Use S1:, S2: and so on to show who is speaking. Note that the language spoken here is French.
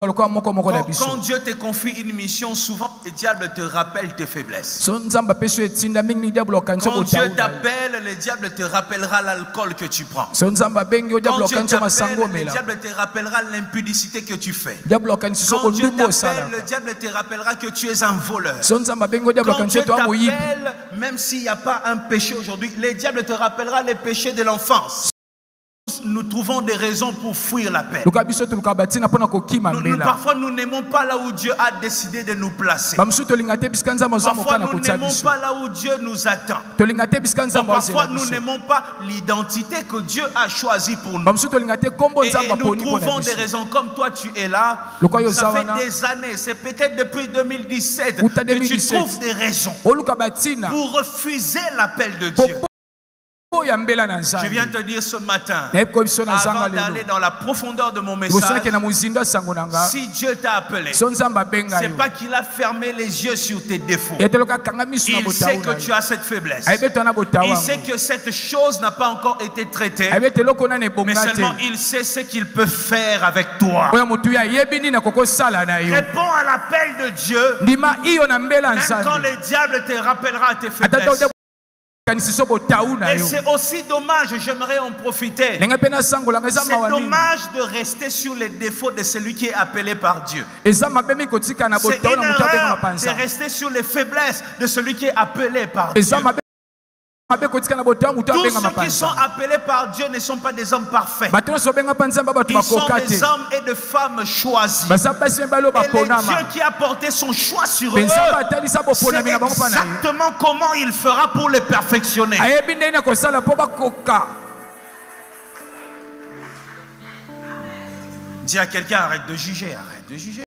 S1: Quand Dieu te confie une mission, souvent le diable te rappelle tes faiblesses. Quand Dieu t'appelle, le diable te rappellera l'alcool que tu prends. Quand Dieu t'appelle, le diable te rappellera l'impudicité que tu fais. Quand Dieu t'appelle, le diable te rappellera que tu es un voleur. Quand Dieu t'appelle, même s'il n'y a pas un péché aujourd'hui, le diable te rappellera les péchés de l'enfance. Nous trouvons des raisons pour fuir l'appel. Parfois nous n'aimons pas là où Dieu a décidé de nous placer. Parfois nous n'aimons pas là où Dieu nous attend. Parfois nous n'aimons pas l'identité que Dieu a choisie pour nous. Et nous trouvons des raisons, comme toi tu es là, ça fait des années, c'est peut-être depuis 2017 que tu trouves des raisons pour refuser l'appel de Dieu. Je viens te dire ce matin, avant d'aller dans la profondeur de mon message, si Dieu t'a appelé, c'est pas qu'il a fermé les yeux sur tes défauts. Il sait que tu as cette faiblesse. Il sait que cette chose n'a pas encore été traitée, mais seulement il sait ce qu'il peut faire avec toi. Réponds à l'appel de Dieu, même quand le diable te rappellera tes faiblesses. Et c'est aussi dommage, j'aimerais en profiter. C'est dommage de rester sur les défauts de celui qui est appelé par Dieu. C'est une erreur de rester sur les faiblesses de celui qui est appelé par Dieu. Tous ceux qui sont appelés par Dieu ne sont pas des hommes parfaits. Ils sont des hommes et des femmes choisis. Et le Dieu qui a porté son choix sur eux, c'est exactement comment il fera pour les perfectionner. Dis à quelqu'un, arrête de juger, arrête de juger.